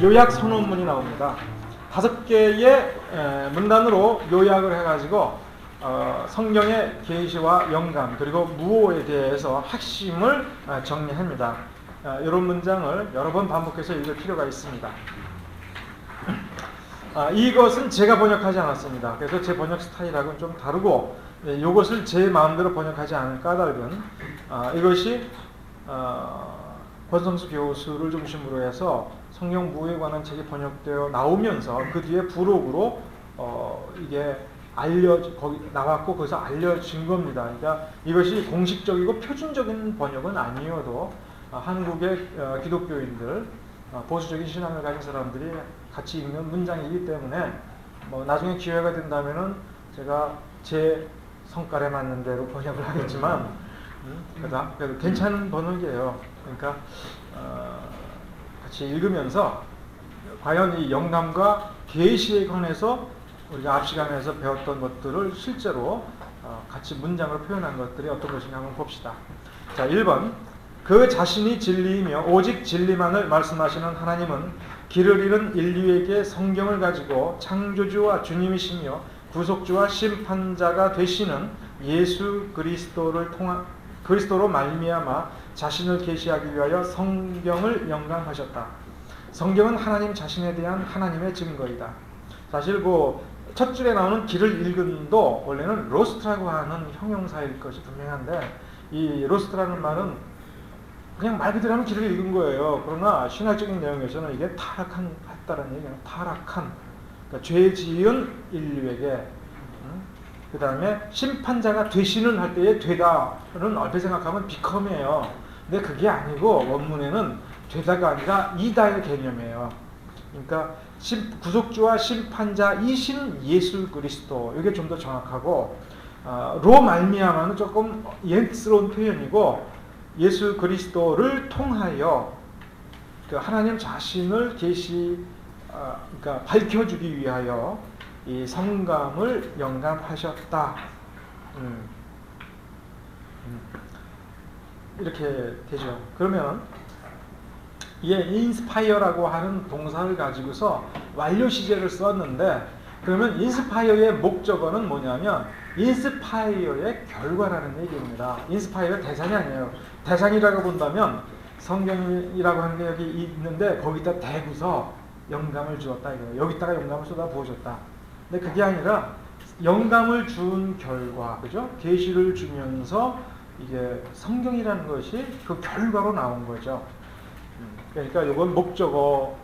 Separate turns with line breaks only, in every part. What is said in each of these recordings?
요약 선언문이 나옵니다. 5개의 문단으로 요약을 해가지고 성경의 계시와 영감 그리고 무오에 대해서 핵심을 정리합니다. 이런 문장을 여러 번 반복해서 읽을 필요가 있습니다. 이것은 제가 번역하지 않았습니다. 그래서 제 번역 스타일하고는 좀 다르고 이것을 제 마음대로 번역하지 않은 까닭은 이것이 권성수 교수를 중심으로 해서 성경 무오에 관한 책이 번역되어 나오면서 그 뒤에 부록으로 이게 거기 나왔고 거기서 알려진 겁니다. 그러니까 이것이 공식적이고 표준적인 번역은 아니어도 한국의 기독교인들 보수적인 신앙을 가진 사람들이 같이 읽는 문장이기 때문에 뭐 나중에 기회가 된다면은 제가 제 성깔에 맞는 대로 번역을 하겠지만 그래도 괜찮은 번역이에요. 그러니까 같이 읽으면서 과연 이 영감과 계시에 관해서 우리가 앞 시간에서 배웠던 것들을 실제로 같이 문장으로 표현한 것들이 어떤 것인가 한번 봅시다. 자, 1번. 그 자신이 진리이며 오직 진리만을 말씀하시는 하나님은 길을 잃은 인류에게 성경을 가지고 창조주와 주님이시며 구속주와 심판자가 되시는 예수 그리스도로 말미암아 자신을 계시하기 위하여 성경을 영감하셨다. 성경은 하나님 자신에 대한 하나님의 증거이다. 사실 첫 줄에 나오는 길을 읽은도 원래는 로스트라고 하는 형용사일 것이 분명한데 이 로스트라는 말은 그냥 말 그대로 하면 길을 읽은 거예요. 그러나 신학적인 내용에서는 이게 타락했다는 얘기는 타락한 그러니까 죄 지은 인류에게 그 다음에 심판자가 되시는 할 때의 되다는 얼핏 생각하면 become이에요. 근데 그게 아니고 원문에는 되다가 아니라 이다의 개념이에요. 그러니까 구속주와 심판자이신 예수 그리스도 이게 좀 더 정확하고 로 말미암아는 조금 옛스러운 표현이고 예수 그리스도를 통하여 그 하나님 자신을 그러니까 밝혀주기 위하여 이 성감을 영감하셨다. 이렇게 되죠. 그러면 이게 인스파이어라고 하는 동사를 가지고서 완료 시제를 썼는데 그러면 인스파이어의 목적어는 뭐냐면 인스파이어의 결과라는 얘기입니다. 인스파이어가 대상이 아니에요. 대상이라고 본다면 성경이라고 하는 게 여기 있는데 거기다 대고서 영감을 주었다 이거예요. 여기다가 영감을 쏟아 부어줬다. 근데 그게 아니라 영감을 준 결과, 그죠? 계시를 주면서 이게 성경이라는 것이 그 결과로 나온 거죠. 그러니까 이건 목적어,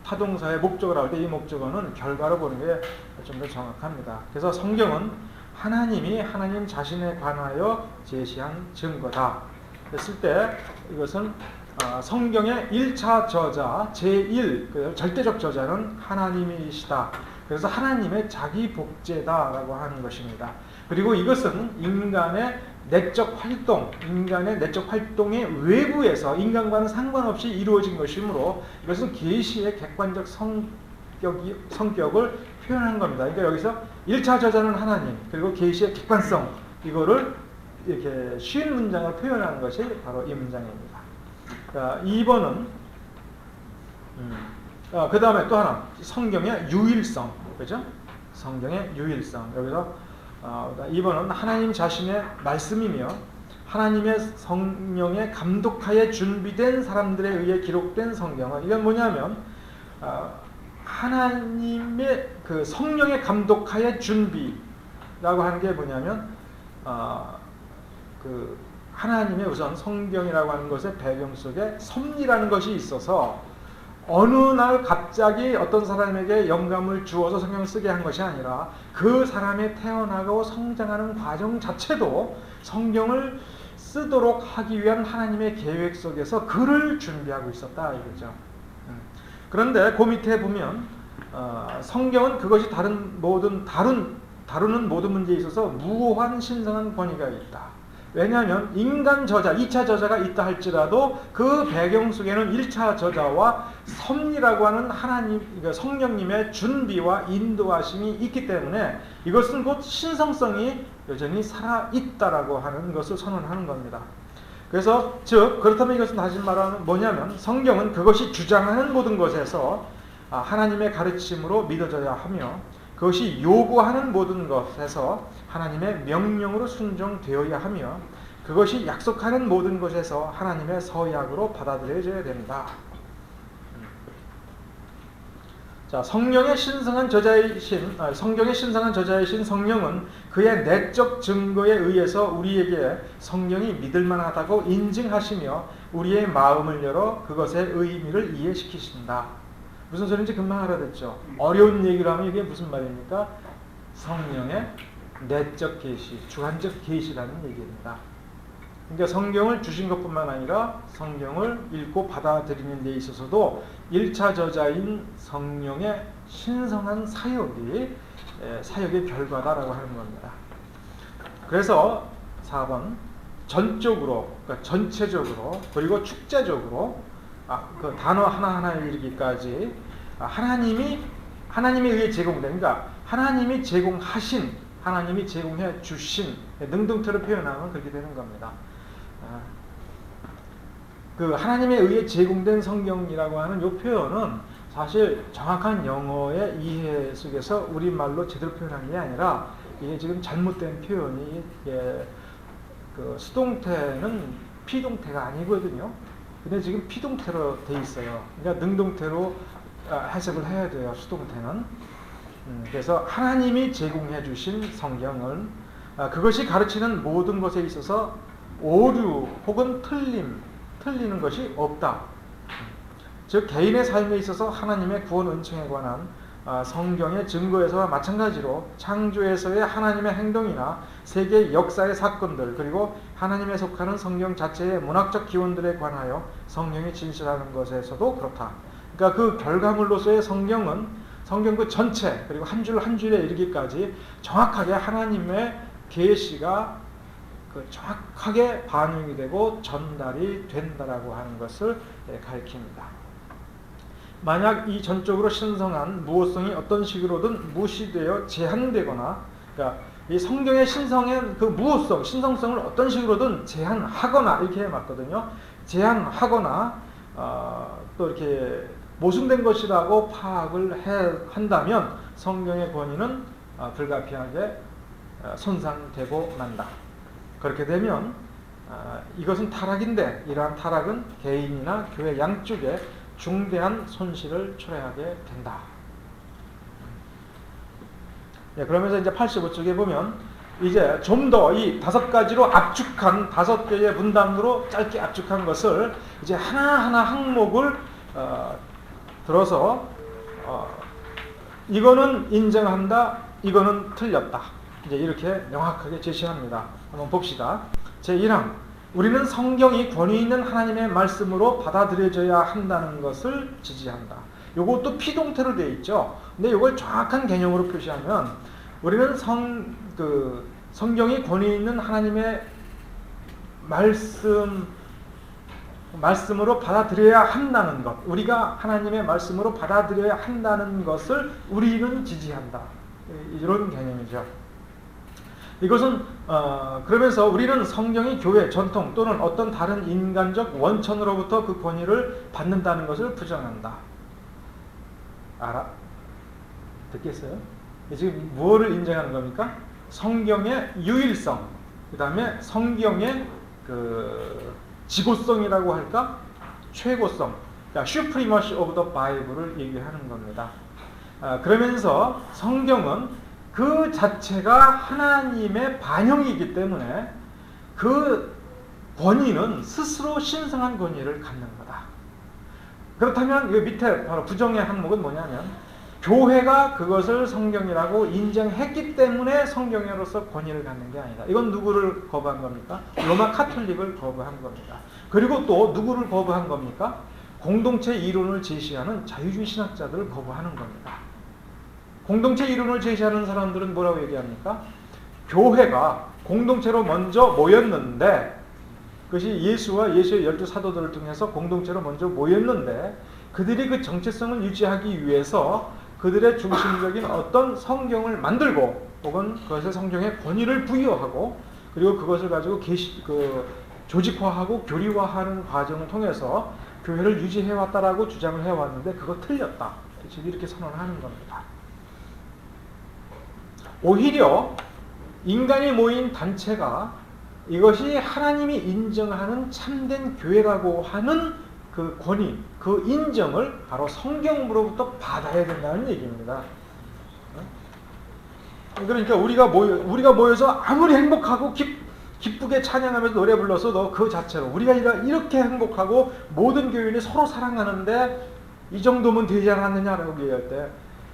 타동사의 목적어라고 할 때 이 목적어는 결과로 보는 게 좀 더 정확합니다. 그래서 성경은 하나님이 하나님 자신에 관하여 제시한 증거다. 했을 때 이것은 성경의 1차 저자, 제1, 절대적 저자는 하나님이시다. 그래서 하나님의 자기 복제다라고 하는 것입니다. 그리고 이것은 인간의 내적 활동의 외부에서 인간과는 상관없이 이루어진 것이므로 이것은 계시의 객관적 성격을 표현한 겁니다. 그러니까 여기서 1차 저자는 하나님, 그리고 계시의 객관성, 이거를 이렇게 쉬운 문장을 표현하는 것이 바로 이 문장입니다. 2번은 그 다음에 또 하나, 성경의 유일성, 그죠? 성경의 유일성. 여기서 2번은 하나님 자신의 말씀이며 하나님의 성령에 감독하여 준비된 사람들에 의해 기록된 성경은 이건 뭐냐면 하나님의 그 성령에 감독하여 준비라고 하는 게 뭐냐면 그 하나님의 우선 성경이라고 하는 것의 배경 속에 섭리라는 것이 있어서 어느 날 갑자기 어떤 사람에게 영감을 주어서 성경을 쓰게 한 것이 아니라 그 사람이 태어나고 성장하는 과정 자체도 성경을 쓰도록 하기 위한 하나님의 계획 속에서 글을 준비하고 있었다 이거죠. 그런데 그 밑에 보면 성경은 그것이 다루는 모든 문제에 있어서 무오한 신성한 권위가 있다. 왜냐하면 인간 저자, 2차 저자가 있다 할지라도 그 배경 속에는 1차 저자와 섭리라고 하는 하나님, 그러니까 성령님의 준비와 인도하심이 있기 때문에 이것은 곧 신성성이 여전히 살아있다라고 하는 것을 선언하는 겁니다. 그래서 그렇다면 이것은 다시 말하면 뭐냐면 성경은 그것이 주장하는 모든 것에서 하나님의 가르침으로 믿어져야 하며 그것이 요구하는 모든 것에서 하나님의 명령으로 순종되어야 하며 그것이 약속하는 모든 것에서 하나님의 서약으로 받아들여져야 된다. 자, 성경의 신성한 저자이신 성령은 그의 내적 증거에 의해서 우리에게 성경이 믿을만하다고 인증하시며 우리의 마음을 열어 그것의 의미를 이해시키신다. 무슨 소리인지 금방 알아듣죠? 어려운 얘기를 하면 이게 무슨 말입니까? 성령의 내적 계시, 주관적 계시라는 얘기입니다. 그러니까 성경을 주신 것뿐만 아니라 성경을 읽고 받아들이는 데 있어서도 1차 저자인 성령의 신성한 사역의 결과다라고 하는 겁니다. 그래서 4번 전적으로, 그러니까 전체적으로 그리고 축제적으로 그 단어 하나하나에 이르기까지 하나님에 의해 제공된, 그러니까 하나님이 제공하신, 하나님이 제공해 주신 능동태로 표현하면 그렇게 되는 겁니다. 그 하나님에 의해 제공된 성경이라고 하는 이 표현은 사실 정확한 영어의 이해 속에서 우리말로 제대로 표현한 게 아니라 이게 지금 잘못된 표현이, 그 수동태는 피동태가 아니거든요. 근데 지금 피동태로 돼 있어요. 그러니까 능동태로 해석을 해야 돼요, 수동태는. 그래서 하나님이 제공해 주신 성경은 그것이 가르치는 모든 것에 있어서 오류 혹은 틀리는 것이 없다. 즉 개인의 삶에 있어서 하나님의 구원 은총에 관한 성경의 증거에서와 마찬가지로 창조에서의 하나님의 행동이나 세계 역사의 사건들, 그리고 하나님에 속하는 성경 자체의 문학적 기원들에 관하여 성경이 진실하는 것에서도 그렇다. 그러니까 그 결과물로서의 성경 그 전체, 그리고 한 줄 한 줄에 이르기까지 정확하게 하나님의 계시가 정확하게 반영이 되고 전달이 된다라고 하는 것을 가리킵니다. 만약 이 전적으로 신성한 무호성이 어떤 식으로든 무시되어 제한되거나, 그러니까 이 성경의 신성의 그 무호성, 신성성을 어떤 식으로든 제한하거나, 이렇게 맞거든요. 제한하거나 또 이렇게 모순된 것이라고 파악을 한다면 성경의 권위는 불가피하게 손상되고 만다. 그렇게 되면 이것은 타락인데, 이러한 타락은 개인이나 교회 양쪽에 중대한 손실을 초래하게 된다. 그러면서 이제 85쪽에 보면 이제 좀 더 이 5가지로 압축한 5개의 문단으로 짧게 압축한 것을 이제 하나하나 항목을 들어서 이거는 인정한다, 이거는 틀렸다. 이제 이렇게 명확하게 제시합니다. 한번 봅시다. 제1항, 우리는 성경이 권위 있는 하나님의 말씀으로 받아들여져야 한다는 것을 지지한다. 요것도 피동태로 되어 있죠. 근데 이걸 정확한 개념으로 표시하면 우리는 성경이 권위 있는 하나님의 말씀으로 받아들여야 한다는 것, 우리가 하나님의 말씀으로 받아들여야 한다는 것을 우리는 지지한다. 이런 개념이죠. 이것은 그러면서 우리는 성경이 교회, 전통 또는 어떤 다른 인간적 원천으로부터 그 권위를 받는다는 것을 부정한다. 듣겠어요? 지금 무엇을 인정하는 겁니까? 성경의 유일성, 그 다음에 성경의 그 지고성이라고 할까? 최고성, 그러니까 supremacy of the Bible을 얘기하는 겁니다. 그러면서 성경은 그 자체가 하나님의 반영이기 때문에 그 권위는 스스로 신성한 권위를 갖는 거다. 그렇다면 이 밑에 바로 부정의 항목은 뭐냐면 교회가 그것을 성경이라고 인정했기 때문에 성경으로서 권위를 갖는 게 아니다. 이건 누구를 거부한 겁니까? 로마 카톨릭을 거부한 겁니다. 그리고 또 누구를 거부한 겁니까? 공동체 이론을 제시하는 자유주의 신학자들을 거부하는 겁니다. 공동체 이론을 제시하는 사람들은 뭐라고 얘기합니까? 교회가 공동체로 먼저 모였는데, 그것이 예수와 예수의 12사도들을 통해서 공동체로 먼저 모였는데, 그들이 그 정체성을 유지하기 위해서 그들의 중심적인 어떤 성경을 만들고, 혹은 그것에 성경의 권위를 부여하고, 그리고 그것을 가지고 조직화하고 교리화하는 과정을 통해서 교회를 유지해왔다라고 주장을 해왔는데 그거 틀렸다. 지금 이렇게 선언하는 겁니다. 오히려 인간이 모인 단체가 이것이 하나님이 인정하는 참된 교회라고 하는 그 권위, 그 인정을 바로 성경으로부터 받아야 된다는 얘기입니다. 그러니까 우리가 모여서 아무리 행복하고 기쁘게 찬양하면서 노래 불러서도 그 자체로 우리가 이렇게 행복하고 모든 교인이 서로 사랑하는데 이 정도면 되지 않았느냐라고 얘기할 때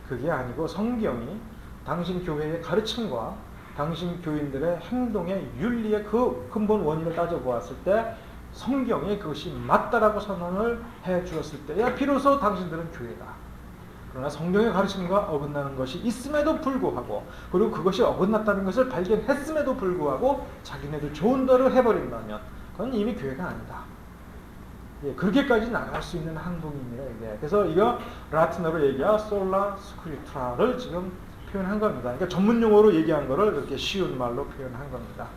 그게 아니고 성경이 당신 교회의 가르침과 당신 교인들의 행동의 윤리의 그 근본 원인을 따져보았을 때 성경이 그것이 맞다라고 선언을 해 주었을 때야 비로소 당신들은 교회다. 그러나 성경의 가르침과 어긋나는 것이 있음에도 불구하고 그리고 그것이 어긋났다는 것을 발견했음에도 불구하고 자기네들 좋은 대로 해버린다면 그건 이미 교회가 아니다. 예, 그렇게까지 나갈 수 있는 행동입니다. 이게. 그래서 이거 라틴어로 얘기한 솔라 스크립트라를 지금 표현한 겁니다. 그러니까 전문 용어로 얘기한 거를 그렇게 쉬운 말로 표현한 겁니다.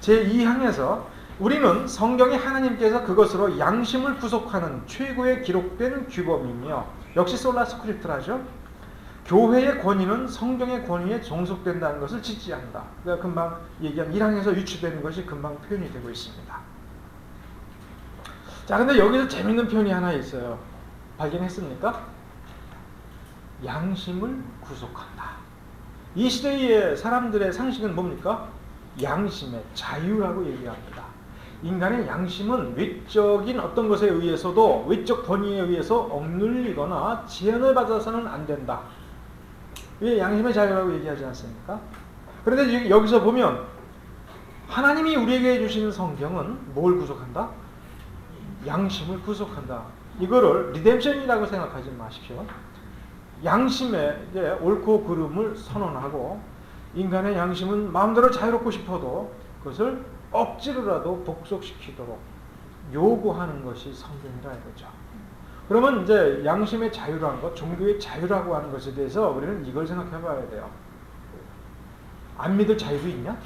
제2항에서 우리는 성경이 하나님께서 그것으로 양심을 구속하는 최고의 기록된 규범이며 역시 솔라 스크립트라죠. 교회의 권위는 성경의 권위에 종속된다는 것을 지지한다. 그러니까 금방 얘기한 1항에서 유추되는 것이 금방 표현이 되고 있습니다. 자, 근데 여기서 재밌는 표현이 하나 있어요. 발견했습니까? 양심을 구속한다. 이 시대의 사람들의 상식은 뭡니까? 양심의 자유라고 얘기합니다. 인간의 양심은 외적인 어떤 것에 의해서도 외적 권위에 의해서 억눌리거나 제한을 받아서는 안 된다. 이게 양심의 자유라고 얘기하지 않습니까? 그런데 여기서 보면 하나님이 우리에게 주시는 성경은 뭘 구속한다? 양심을 구속한다. 이거를 리뎀션이라고 생각하지 마십시오. 양심의 옳고 그름을 선언하고 인간의 양심은 마음대로 자유롭고 싶어도 그것을 억지로라도 복속시키도록 요구하는 것이 성경이라 이거죠. 그러면 이제 양심의 자유라는 것, 종교의 자유라고 하는 것에 대해서 우리는 이걸 생각해 봐야 돼요. 안 믿을 자유도 있냐?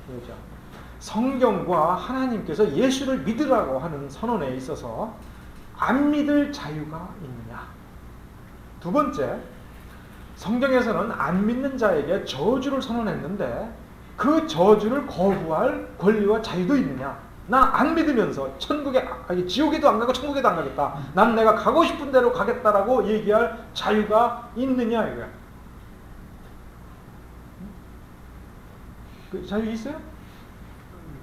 그렇죠. 성경과 하나님께서 예수를 믿으라고 하는 선언에 있어서 안 믿을 자유가 있느냐? 두 번째, 성경에서는 안 믿는 자에게 저주를 선언했는데 그 저주를 거부할 권리와 자유도 있느냐? 나 안 믿으면서 지옥에도 안 가고 천국에도 안 가겠다. 난 내가 가고 싶은 대로 가겠다라고 얘기할 자유가 있느냐 이거야. 그 자유 있어요?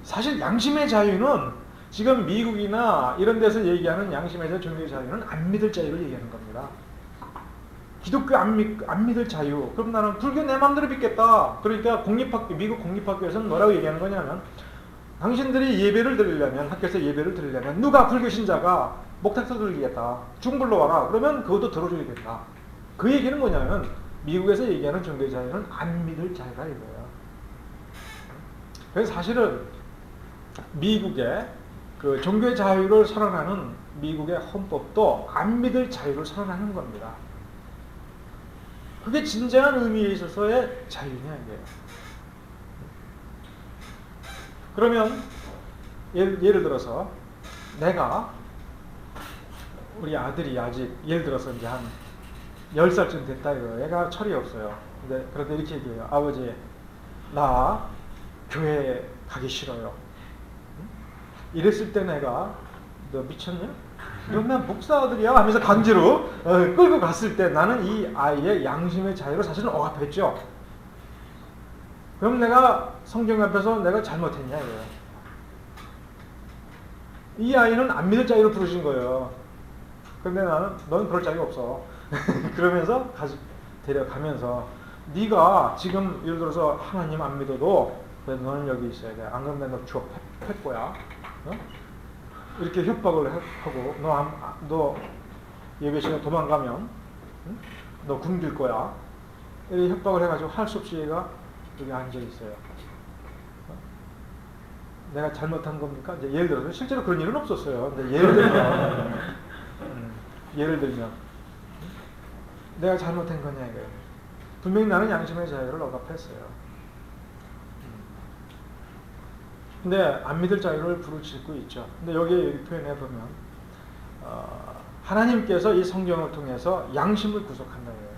사실 양심의 자유는 지금 미국이나 이런 데서 얘기하는 양심의 자유, 종교의 자유는 안 믿을 자유를 얘기하는 겁니다. 기독교 안 믿을 자유. 그럼 나는 불교 내 마음대로 믿겠다. 그러니까 미국 공립학교에서는 뭐라고 얘기하는 거냐면 당신들이 예배를 드리려면 학교에서 예배를 드리려면 누가 불교 신자가 목탁서 들리겠다. 중불로 와라. 그러면 그것도 들어줘야겠다. 그 얘기는 뭐냐면 미국에서 얘기하는 종교의 자유는 안 믿을 자유가 이거예요. 그래서 사실은 미국의 그 종교의 자유를 선언하는 미국의 헌법도 안 믿을 자유를 선언하는 겁니다. 그게 진정한 의미에 있어서의 자유냐 이게요. 그러면 예를 들어서 내가 우리 아들이 아직 예를 들어서 이제 한 10살쯤 됐다 이거예요. 얘가 철이 없어요. 그런데 이렇게 얘기해요. 아버지, 나 교회 가기 싫어요. 이랬을 때 내가 너 미쳤냐? 넌 목사 아들이야 하면서 강제로 끌고 갔을 때 나는 이 아이의 양심의 자유를 사실은 억압했죠. 그럼 내가 성경 앞에서 내가 잘못했냐 이거예요. 이 아이는 안 믿을 자유를 부르신 거예요. 근데 나는 넌 그럴 자유가 없어. 그러면서 데려가면서 네가 지금 예를 들어서 하나님 안 믿어도 그래, 너는 여기 있어야 돼. 안 그러면 너 취업할 거야. 어? 이렇게 협박을 하고 너 예배 시간에 도망가면 응? 너 굶길 거야. 이렇게 협박을 해가지고 할 수 없이 얘가 여기 앉아 있어요. 어? 내가 잘못한 겁니까? 이제 예를 들어서 실제로 그런 일은 없었어요. 근데 예를 들면 내가 잘못한 거냐 이거예요. 분명히 나는 양심의 자유를 억압했어요. 근데 안 믿을 자유를 부르짖고 있죠. 근데 여기 표현해 보면 하나님께서 이 성경을 통해서 양심을 구속한다는 거예요.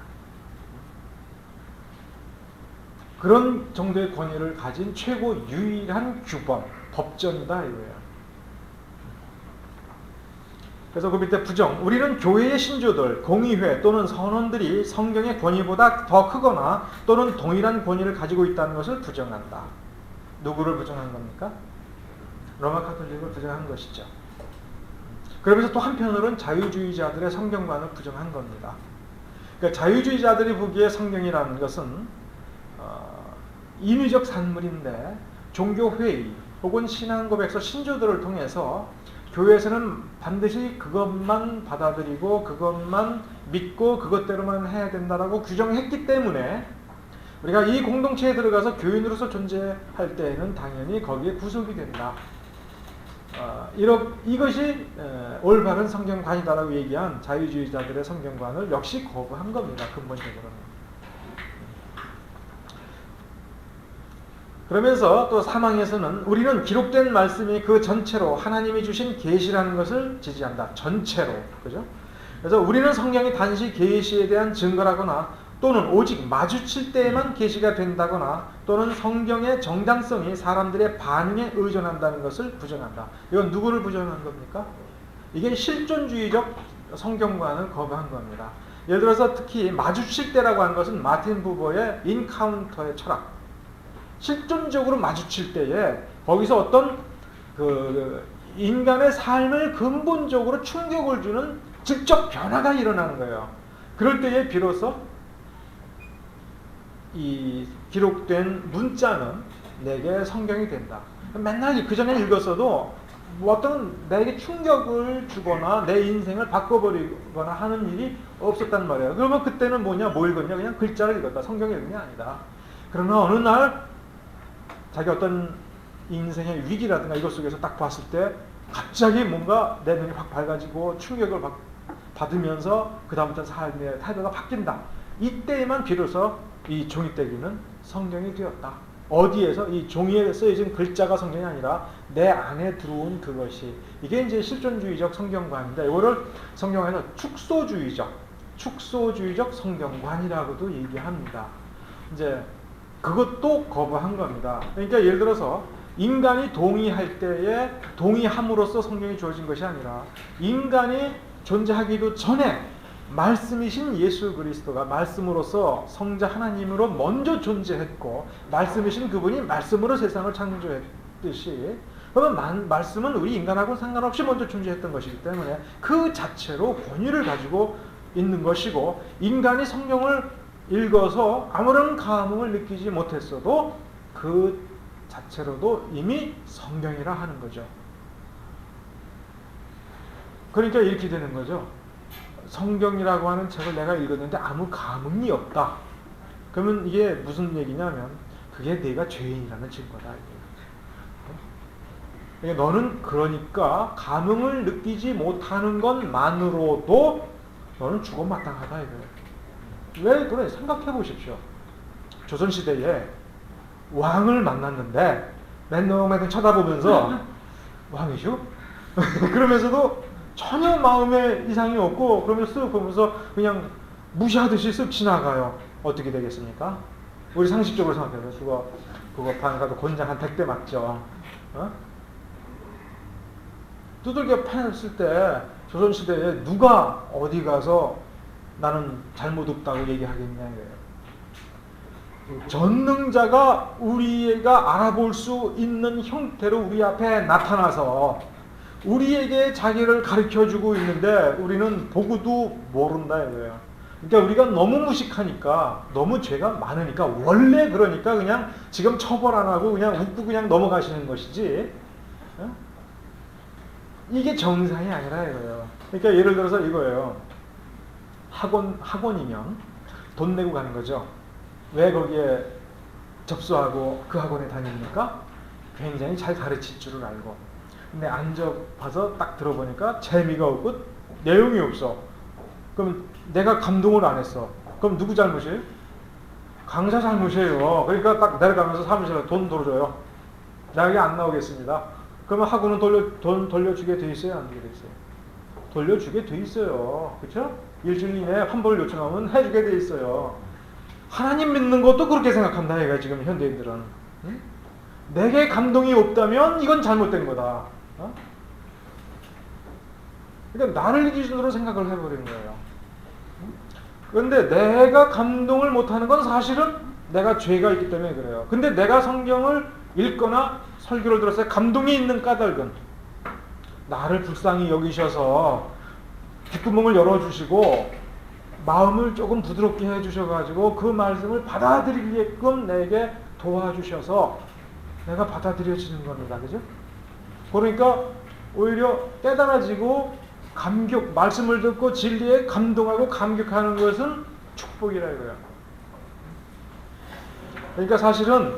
그런 정도의 권위를 가진 최고 유일한 규범, 법전이다 이거예요. 그래서 그 밑에 부정, 우리는 교회의 신조들, 공의회 또는 선원들이 성경의 권위보다 더 크거나 또는 동일한 권위를 가지고 있다는 것을 부정한다. 누구를 부정한 겁니까? 로마 카톨릭을 부정한 것이죠. 그러면서 또 한편으로는 자유주의자들의 성경관을 부정한 겁니다. 그러니까 자유주의자들이 보기에 성경이라는 것은 인위적 산물인데 종교회의 혹은 신앙고백서 신조들을 통해서 교회에서는 반드시 그것만 받아들이고 그것만 믿고 그것대로만 해야 된다라고 규정했기 때문에 우리가 이 공동체에 들어가서 교인으로서 존재할 때에는 당연히 거기에 구속이 된다. 이것이 올바른 성경관이다라고 얘기한 자유주의자들의 성경관을 역시 거부한 겁니다. 근본적으로는. 그러면서 또 사망에서는 우리는 기록된 말씀이 그 전체로 하나님이 주신 계시라는 것을 지지한다. 전체로. 그죠? 그래서 우리는 성경이 단지 계시에 대한 증거라거나 또는 오직 마주칠 때에만 계시가 된다거나 또는 성경의 정당성이 사람들의 반응에 의존한다는 것을 부정한다. 이건 누구를 부정한 겁니까? 이게 실존주의적 성경관을 거부한 겁니다. 예를 들어서 특히 마주칠 때라고 하는 것은 마틴 부버의 인카운터의 철학. 실존적으로 마주칠 때에 거기서 어떤 인간의 삶을 근본적으로 충격을 주는 직접 변화가 일어나는 거예요. 그럴 때에 비로소 이 기록된 문자는 내게 성경이 된다. 맨날 그 전에 읽었어도 어떤 내게 충격을 주거나 내 인생을 바꿔버리거나 하는 일이 없었단 말이에요. 그러면 그때는 뭐냐? 뭐 읽었냐? 그냥 글자를 읽었다. 성경을 읽은 게 아니다. 그러나 어느 날 자기 어떤 인생의 위기라든가 이것 속에서 딱 봤을 때 갑자기 뭔가 내 눈이 확 밝아지고 충격을 받으면서 그 다음부터 삶의 태도가 바뀐다. 이때에만 비로소 이 종이떼기는 성경이 되었다. 어디에서? 이 종이에 쓰여진 글자가 성경이 아니라 내 안에 들어온 그것이. 이게 이제 실존주의적 성경관인데 이거를 성경에서 축소주의적 성경관이라고도 얘기합니다. 이제 그것도 거부한 겁니다. 그러니까 예를 들어서 인간이 동의할 때에 동의함으로써 성경이 주어진 것이 아니라 인간이 존재하기도 전에 말씀이신 예수 그리스도가 말씀으로서 성자 하나님으로 먼저 존재했고 말씀이신 그분이 말씀으로 세상을 창조했듯이 그러면 말씀은 우리 인간하고 상관없이 먼저 존재했던 것이기 때문에 그 자체로 권위를 가지고 있는 것이고 인간이 성경을 읽어서 아무런 감흥을 느끼지 못했어도 그 자체로도 이미 성경이라 하는 거죠. 그러니까 이렇게 되는 거죠. 성경이라고 하는 책을 내가 읽었는데 아무 감흥이 없다. 그러면 이게 무슨 얘기냐면 그게 네가 죄인이라는 증거다. 그러니까 너는 그러니까 감흥을 느끼지 못하는 것만으로도 너는 죽어마땅하다 이거예요. 왜 그래? 생각해 보십시오. 조선시대에 왕을 만났는데 맨날 쳐다보면서 왕이죠? 그러면서도 전혀 마음에 이상이 없고 그러면서 쓱 보면서 그냥 무시하듯이 쓱 지나가요. 어떻게 되겠습니까? 우리 상식적으로 생각해서 그거 판 가도 곤장 한 100대 맞죠? 두들겨 팼을 때 조선시대에 누가 어디 가서 나는 잘못 없다고 얘기하겠냐 이거예요. 전능자가 우리가 알아볼 수 있는 형태로 우리 앞에 나타나서 우리에게 자기를 가르쳐주고 있는데 우리는 보고도 모른다 이거예요. 그러니까 우리가 너무 무식하니까 너무 죄가 많으니까 원래 그러니까 그냥 지금 처벌 안 하고 그냥 웃고 그냥 넘어가시는 것이지 이게 정상이 아니라 이거예요. 그러니까 예를 들어서 이거예요. 학원이면 돈 내고 가는 거죠. 왜 거기에 접수하고 그 학원에 다닙니까? 굉장히 잘 가르칠 줄을 알고. 근데 앉아봐서 딱 들어보니까 재미가 없고 내용이 없어. 그럼 내가 감동을 안 했어. 그럼 누구 잘못이에요? 강사 잘못이에요. 그러니까 딱 내려가면서 사무실에 돈 돌려줘요. 나 여기 안 나오겠습니다. 그러면 학원은 돈 돌려주게 돼 있어요? 안 되게 돼 있어요? 돌려주게 돼 있어요. 그렇죠? 일주일 이내에 환불을 요청하면 해주게 돼 있어요. 하나님 믿는 것도 그렇게 생각한다 얘가 지금 현대인들은. 응? 내게 감동이 없다면 이건 잘못된 거다. 어? 그러니까 나를 기준으로 생각을 해버리는 거예요. 그런데 내가 감동을 못하는 건 사실은 내가 죄가 있기 때문에 그래요. 근데 내가 성경을 읽거나 설교를 들었을 때 감동이 있는 까닭은 나를 불쌍히 여기셔서 귓구멍을 열어주시고 마음을 조금 부드럽게 해주셔가지고 그 말씀을 받아들이게끔 내게 도와주셔서 내가 받아들여지는 겁니다. 그죠? 그러니까 오히려 깨달아지고 감격, 말씀을 듣고 진리에 감동하고 감격하는 것은 축복이라 이거예요. 그러니까 사실은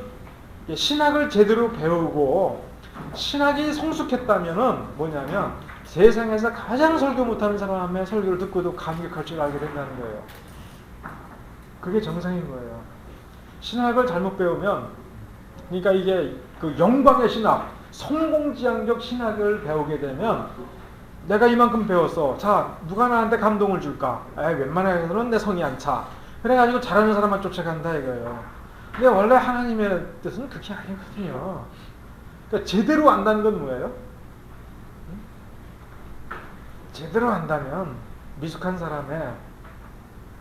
신학을 제대로 배우고 신학이 성숙했다면은 뭐냐면 세상에서 가장 설교 못하는 사람의 설교를 듣고도 감격할 줄 알게 된다는 거예요. 그게 정상인 거예요. 신학을 잘못 배우면, 그러니까 이게 그 영광의 신학, 성공지향적 신학을 배우게 되면 내가 이만큼 배웠어. 자, 누가 나한테 감동을 줄까? 웬만해서는 내 성이 안 차. 그래가지고 잘하는 사람만 쫓아간다 이거예요. 근데 원래 하나님의 뜻은 그게 아니거든요. 그러니까 제대로 안다는 건 뭐예요? 제대로 안다면 미숙한 사람의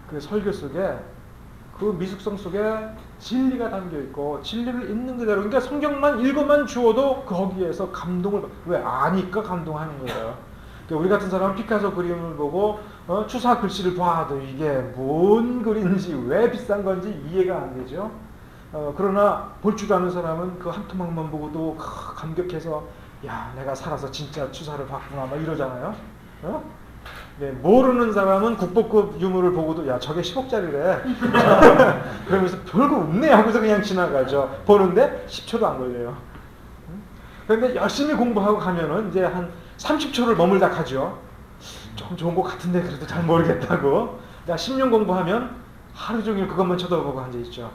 그 설교 속에 그 미숙성 속에 진리가 담겨 있고 진리를 있는 그대로, 그러니까 성경만 읽어만 주어도 거기에서 감동을, 왜 아니까 감동하는 거예요. 그러니까 우리 같은 사람은 피카소 그림을 보고 추사 글씨를 봐도 이게 뭔 글인지 왜 비싼 건지 이해가 안 되죠. 그러나 볼 줄 아는 사람은 그 한 토막만 보고도 감격해서 야, 내가 살아서 진짜 추사를 봤구나 막 이러잖아요. 네, 모르는 사람은 국보급 유물을 보고도 야, 저게 10억짜리래 그러면서 별거 없네 하고서 그냥 지나가죠. 보는데 10초도 안 걸려요. 그런데 열심히 공부하고 가면은 이제 한 30초를 머물다 가죠. 좀 좋은 것 같은데 그래도 잘 모르겠다고. 야, 10년 공부하면 하루 종일 그것만 쳐다보고 앉아있죠.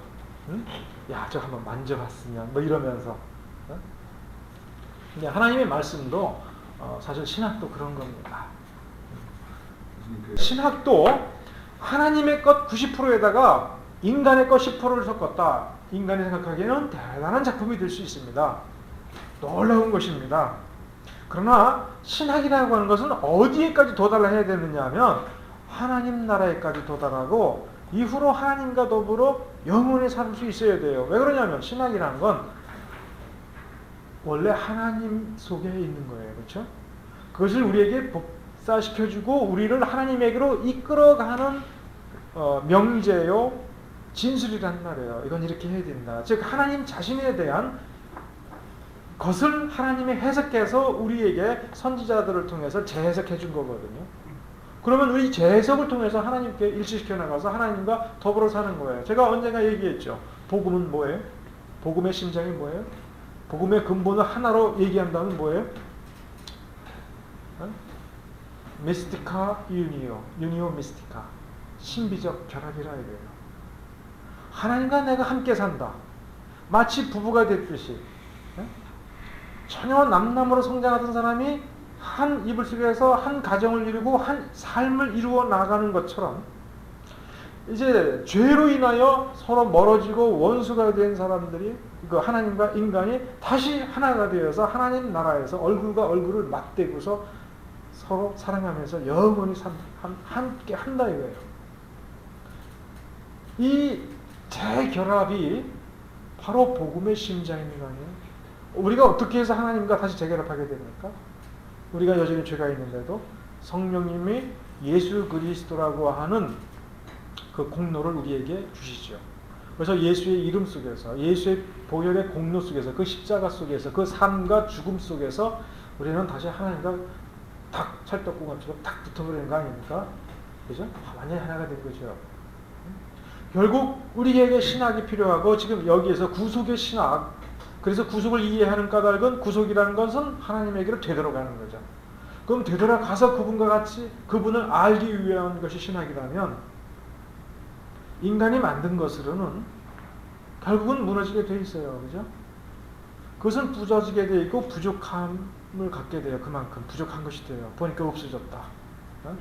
응? 야, 저거 한번 만져봤으면 뭐 이러면서. 근데 하나님의 말씀도 사실 신학도 그런 겁니다. 신학도 하나님의 것 90%에다가 인간의 것 10%를 섞었다. 인간이 생각하기에는 대단한 작품이 될 수 있습니다. 놀라운 것입니다. 그러나 신학이라고 하는 것은 어디에까지 도달해야 되느냐 하면 하나님 나라에까지 도달하고 이후로 하나님과 더불어 영원히 살 수 있어야 돼요. 왜 그러냐면 신학이라는 건 원래 하나님 속에 있는 거예요. 그렇죠? 그것을 우리에게 복사시켜주고 우리를 하나님에게로 이끌어가는 명제요, 진술이란 말이에요. 이건 이렇게 해야 된다. 즉 하나님 자신에 대한 것을 하나님이 해석해서 우리에게 선지자들을 통해서 재해석해 준 거거든요. 그러면 우리 재해석을 통해서 하나님께 일치시켜 나가서 하나님과 더불어 사는 거예요. 제가 언젠가 얘기했죠. 복음은 뭐예요? 복음의 심장이 뭐예요? 복음의 근본을 하나로 얘기한다면 뭐예요? 미스티카 유니오 미스티카, 신비적 결합이라 이거예요. 하나님과 내가 함께 산다. 마치 부부가 됐듯이 전혀 남남으로 성장하던 사람이 한 이불 속에서 한 가정을 이루고 한 삶을 이루어 나가는 것처럼 이제 죄로 인하여 서로 멀어지고 원수가 된 사람들이 그 하나님과 인간이 다시 하나가 되어서 하나님 나라에서 얼굴과 얼굴을 맞대고서 서로 사랑하면서 영원히 함께 한다 이거예요. 이 재결합이 바로 복음의 심장인 거 아니에요? 우리가 어떻게 해서 하나님과 다시 재결합하게 됩니까? 우리가 여전히 죄가 있는데도 성령님이 예수 그리스도라고 하는 그 공로를 우리에게 주시죠. 그래서 예수의 이름 속에서, 예수의 보혈의 공로 속에서, 그 십자가 속에서, 그 삶과 죽음 속에서 우리는 다시 하나님과 탁 찰떡궁합처럼 탁 붙어버리는 거 아닙니까? 그죠? 완전히 하나가 된 거죠. 결국 우리에게 신학이 필요하고 지금 여기에서 구속의 신학, 그래서 구속을 이해하는 까닭은 구속이라는 것은 하나님에게로 되돌아가는 거죠. 그럼 되돌아가서 그분과 같이 그분을 알기 위한 것이 신학이라면 인간이 만든 것으로는 결국은 무너지게 돼 있어요. 그죠? 그것은 부서지게 돼 있고 부족함을 갖게 돼요. 그만큼 부족한 것이 돼요. 보니까 없어졌다. 어?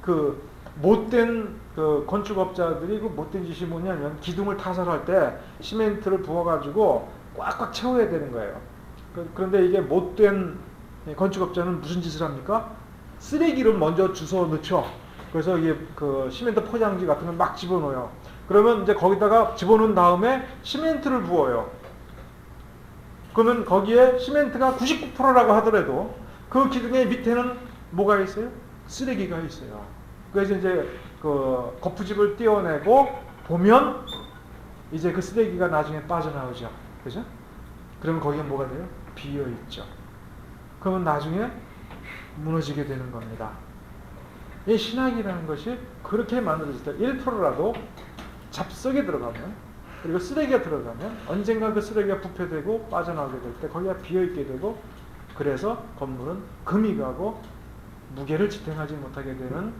그 못된 그 건축업자들이 그 못된 짓이 뭐냐면 기둥을 타설할 때 시멘트를 부어가지고 꽉꽉 채워야 되는 거예요. 그런데 이게 못된 건축업자는 무슨 짓을 합니까? 쓰레기를 먼저 주워 넣죠. 그래서 이게 그 시멘트 포장지 같은 걸 막 집어넣어요. 그러면 이제 거기다가 집어넣은 다음에 시멘트를 부어요. 그러면 거기에 시멘트가 99%라고 하더라도 그 기둥의 밑에는 뭐가 있어요? 쓰레기가 있어요. 그래서 이제 그 거푸집을 떼어내고 보면 이제 그 쓰레기가 나중에 빠져나오죠. 그죠? 그러면 거기에 뭐가 돼요? 비어 있죠. 그러면 나중에 무너지게 되는 겁니다. 이 신학이라는 것이 그렇게 만들어질 때 1%라도 잡석에 들어가면, 그리고 쓰레기가 들어가면 언젠가 그 쓰레기가 부패되고 빠져나오게 될 때 거기가 비어있게 되고, 그래서 건물은 금이 가고 무게를 지탱하지 못하게 되는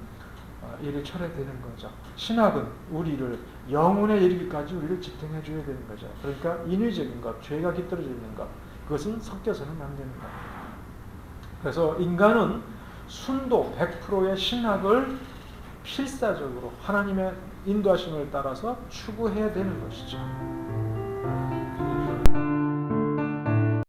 일이 철회되는 거죠. 신학은 우리를 영혼에 이르기까지 우리를 지탱해 줘야 되는 거죠. 그러니까 인위적인 것, 죄가 깃들어져 있는 것, 그것은 섞여서는 안 되는 겁니다. 그래서 인간은 순도 100%의 신학을 필사적으로 하나님의 인도하심을 따라서 추구해야 되는 것이죠.